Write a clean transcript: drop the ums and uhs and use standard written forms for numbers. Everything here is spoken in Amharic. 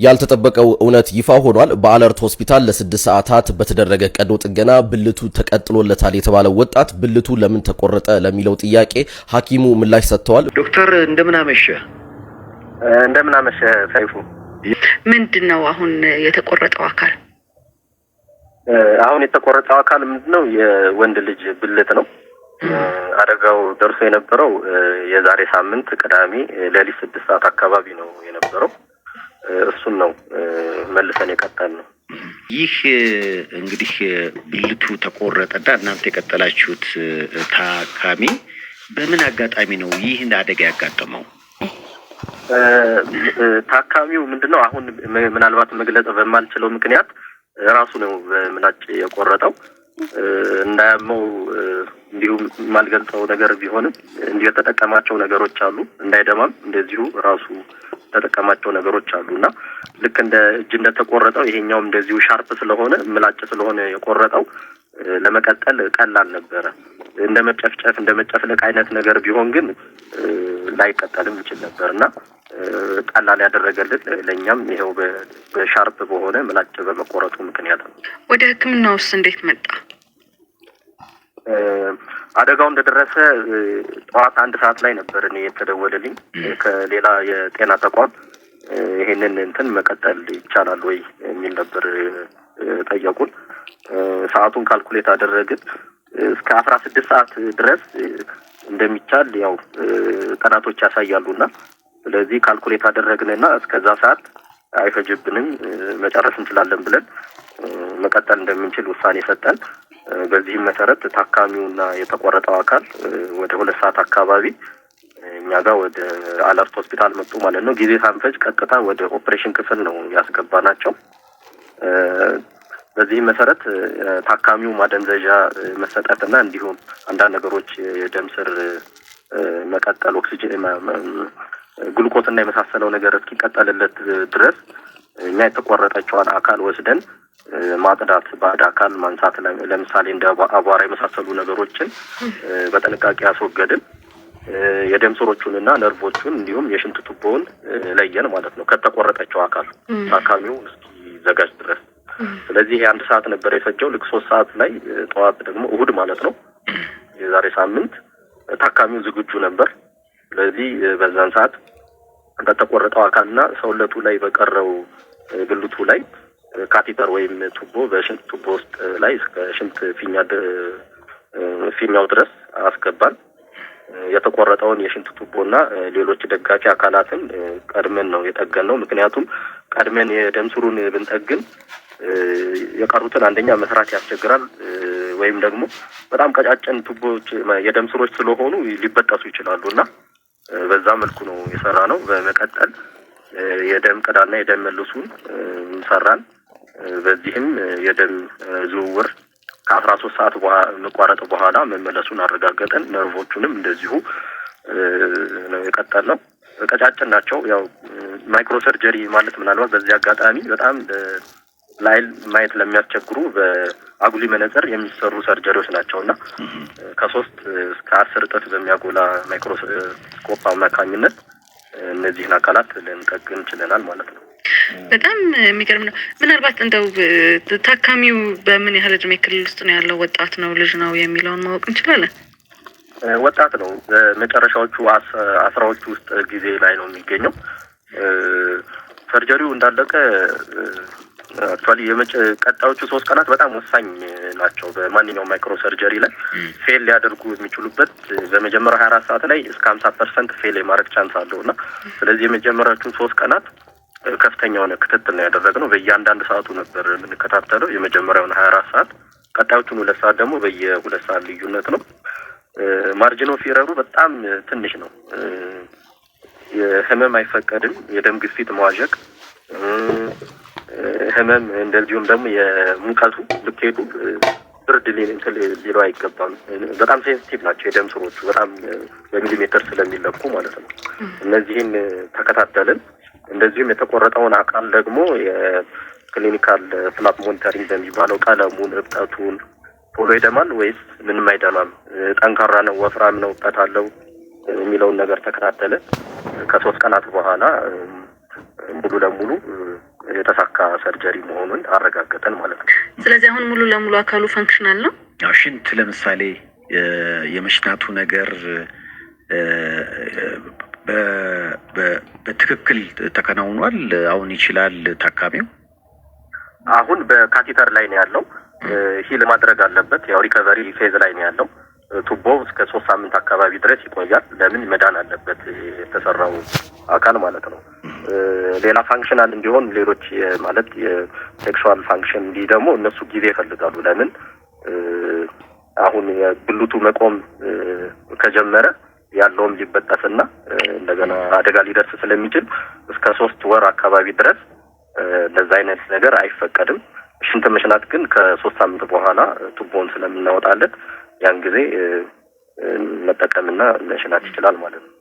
ያልተጠበቀው እውነት ይፋ ሆኗል። በአለርት ሆስፒታል ለ6 ሰዓታት በተደረገ ቀዶ ጥገና ብልቱ ተቀጥሎለታል የተባለው ወጣት ብልቱ ለምን ተቆረጠ ለሚለው ጥያቄ ሐኪሙ ምላሽ ሰጥተዋል። ዶክተር እንደምን አመሸ ሰይፉ። ምንድነው አሁን የተቆረጠው አካል? አሁን የተቆረጠው አካል ምንድነው? የወንድ ልጅ ብልት ነው። አደጋው ደርሶ የነበረው የዛሬ ሳምንት ቅዳሜ ሌሊት 6 ሰዓት አካባቢ ነው የነበረው። እሱን ነው መልሰን የቀጠል ነው። ይህ እንግዲህ ብልቱ ተቆረጠና እናንተ የቀጠላችሁት ታካሚ በምን አጋጣሚ ነው ይህን አደጋ ያጋጠመው? ታካሚው ምንድነው አሁን ምናልባት መግለጽ በማልችለው ምክንያት ራሱ ነው ምላጭ የቆረጠው። እንዳያመው እንዲሁ ማልገልጸው ነገር ቢሆንም እንዲሁ የተጠቀማቸው ነገሮች አሉ። እንዳይደማም እንደዚሁ ራሱ ተጠቀማቸው ነገሮች አሉና ልክ እንደ እጅ እንደተቆረጠው ይሄኛውም እንደዚሁ ሻርፕ ስለሆነ ምላጭ ስለሆነ የቆረጠው ለመቀጠል ቀላል ነበረ። እንደ መጨፍለቅ አይነት ነገር ቢሆን ግን ላይቀጠልም ይችል ነበርና ቀላል ያደረገልን ለኛም ይሄው በሻርፕ በሆነ ምላጭ በመቆረጡ ምክንያት ነው። ወደ ሕክምናውስ እንዴት መጣ? አደጋው እንደደረሰ ጠዋት 1 ሰዓት ላይ ነበር እኔ የተደወለልኝ ከሌላ የጤና ተቋም። ይሄንን እንትን መቀጠል ይቻላል ወይ የሚል ነበር ጠየቁን። ሰዓቱን ካልኩሌት አደረግን እስከ 16 ሰዓት ድረስ እንደሚቻል ያው ቀናቶች ያሳያሉና ስለዚህ ካልኩሌት አደረግንና እስከዛ ሰዓት አይፈጅብንም መጨረስ እንችላለን ብለን መቀጠል እንደምንችል ውሳኔ ሰጠን። በዚህም መሰረት ታካሚውና የተቆረጠው አካል ወደ 2 ሰዓት አካባቢ እኛ ጋር ወደ አለርት ሆስፒታል መጡ ማለት ነው። ጊዜ ሳንፈጅ ቀጥታ ወደ ኦፕሬሽን ክፍል ነው ያስገባናቸው። በዚህም መሰረት ታካሚው ማደንዘዣ መሰጠትና እንዲሁም አንዳንድ ነገሮች የደም ስር መቀጠል ኦክሲጅን ግሉኮስና የመሳሰለው ነገር እስኪቀጠልለት ድረስ እኛ የተቆረጠችውን አካል ወስደን ማጽዳት ባዕድ አካል ማንሳት ለምሳሌ እንደ አቧራ የመሳሰሉ ነገሮችን በጥንቃቄ ያስወገድን። የደም ስሮቹንና ነርቮቹን እንዲሁም የሽንት ቱቦውን ለየን ማለት ነው ከተቆረጠችው አካል ታካሚው እስኪዘጋጅ ድረስ። ስለዚህ የ1 ሰዓት ነበር የፈጀው። ልክ 3 ሰዓት ላይ ጠዋት ደግሞ እሁድ ማለት ነው የዛሬ ሳምንት ታካሚው ዝግጁ ነበር። ስለዚህ በዛን ሰዓት ከተቆረጠው አካልና ሰውነቱ ላይ በቀረው ብልቱ ላይ ካቴተር ወይም ቱቦ በሽንት ቱቦ ውስጥ ላይ እስከ ሽንት ፊኛው ድረስ አስገባን። የተቆረጠውን የሽንት ቱቦና ሌሎች ደጋፊ አካላትን ቀድመን ነው የጠገነው። ምክንያቱም ቀድመን የደም ስሩን ብንጠግን የቀሩትን አንደኛ መስራት ያስቸግራል፣ ወይም ደግሞ በጣም ቀጫጭን ቱቦዎች የደም ስሮች ስለሆኑ ሊበጠሱ ይችላሉና በዛ መልኩ ነው የሰራ ነው። በመቀጠል የደም ቅዳና የደም መልሱን ሰራን። በዚህም የደም ዝውውር ከ13 ሰዓት መቋረጥ በኋላ መመለሱን አረጋገጠን። ነርቮቹንም እንደዚሁ ነው የቀጠልነው። ቀጫጭን ናቸው። ያው ማይክሮ ሰርጀሪ ማለት ምናልባት በዚህ አጋጣሚ በጣም ላይል ማየት ለሚያስቸግሩ በአጉሊ መነጽር የሚሰሩ ሰርጀሪዎች ናቸውና ከ3 እስከ 10 እጥፍ በሚያጎላ ማይክሮስኮፕ አማካኝነት እነዚህን አካላት ልንጠግን ችለናል ማለት ነው። በጣም የሚገርም ነው። ምናልባት እንደው ታካሚው በምን ያህል እድሜ ክልል ውስጥ ነው ያለው? ወጣት ነው ልጅ ነው የሚለውን ማወቅ እንችላለን? ወጣት ነው። በመጨረሻዎቹ 10ዎቹ ውስጥ ጊዜ ላይ ነው የሚገኘው። ሰርጀሪው እንዳለቀ አክቹአሊ ቀጣዮቹ 3 ቀናት በጣም ወሳኝ ናቸው። በማንኛውም ማይክሮ ሰርጀሪ ላይ ፌል ሊያደርጉ የሚችሉበት በመጀመሪያው 24 ሰዓት ላይ እስከ 50% ፌል የማድረግ ቻንስ አለውና ስለዚህ የመጀመሪያዎቹ 3 ቀናት ከፍተኛ የሆነ ክትትል ነው ያደረግነው። በእያንዳንዱ ሰዓቱ ነበር የምንከታተለው የመጀመሪያውን 24 ሰዓት። ቀጣዮቹን 2 ሰዓት ደግሞ በየ2 ሰዓት ልዩነት ነው። ማርጂን ኦፍ ኤረሩ በጣም ትንሽ ነው። የህመም አይፈቀድም። የደም ግፊት መዋዠቅ፣ ህመም እንደዚሁም ደግሞ የሙቀቱ ልኬቱ ብርድ ሊለው አይገባም። በጣም ሴንሲቲቭ ናቸው የደም ስሮቹ በጣም በሚሊሜትር ስለሚለኩ ማለት ነው። እነዚህን ተከታተልን። እንደዚሁም የተቆረጠውን አካል ደግሞ የክሊኒካል ፍላፕ ሞኒተሪንግ በሚባለው ቀለሙን፣ እብጠቱን ቶሎ ይደማል ወይስ ምንም አይደማም፣ ጠንካራ ነው፣ ወፍራም ነው፣ እብጠት አለው የሚለውን ነገር ተከታተለ። ከ3 ቀናት በኋላ ሙሉ ለሙሉ ሰርጀሪ መሆኑን አረጋገጠን ማለት ነው። ስለዚህ አሁን ሙሉ ለሙሉ አካሉ ፈንክሽናል ነው። ያው ሽንት ለምሳሌ የመሽናቱ ነገር በትክክል ተከናውኗል። አሁን ይችላል ታካሚው። አሁን በካቴተር ላይ ነው ያለው። ሂል ማድረግ አለበት። ያው ሪከቨሪ ፌዝ ላይ ነው ያለው። ቱቦው እስከ 3 ሳምንት አካባቢ ድረስ ይቆያል። ለምን መዳን አለበት የተሰራው አካል ማለት ነው። ሌላ ፋንክሽናል እንዲሆን ሌሎች ማለት የሴክሹዋል ፋንክሽን እንዲ ደግሞ እነሱ ጊዜ ይፈልጋሉ። ለምን አሁን የብልቱ መቆም ከጀመረ ያለውም ሊበጠስና እንደገና አደጋ ሊደርስ ስለሚችል እስከ 3 ወር አካባቢ ድረስ ለዛ አይነት ነገር አይፈቀድም። ሽንት መሽናት ግን ከ3 ሳምንት በኋላ ቱቦውን ስለምናወጣለት ያን ጊዜ መጠቀምና መሽናት ይችላል ማለት ነው።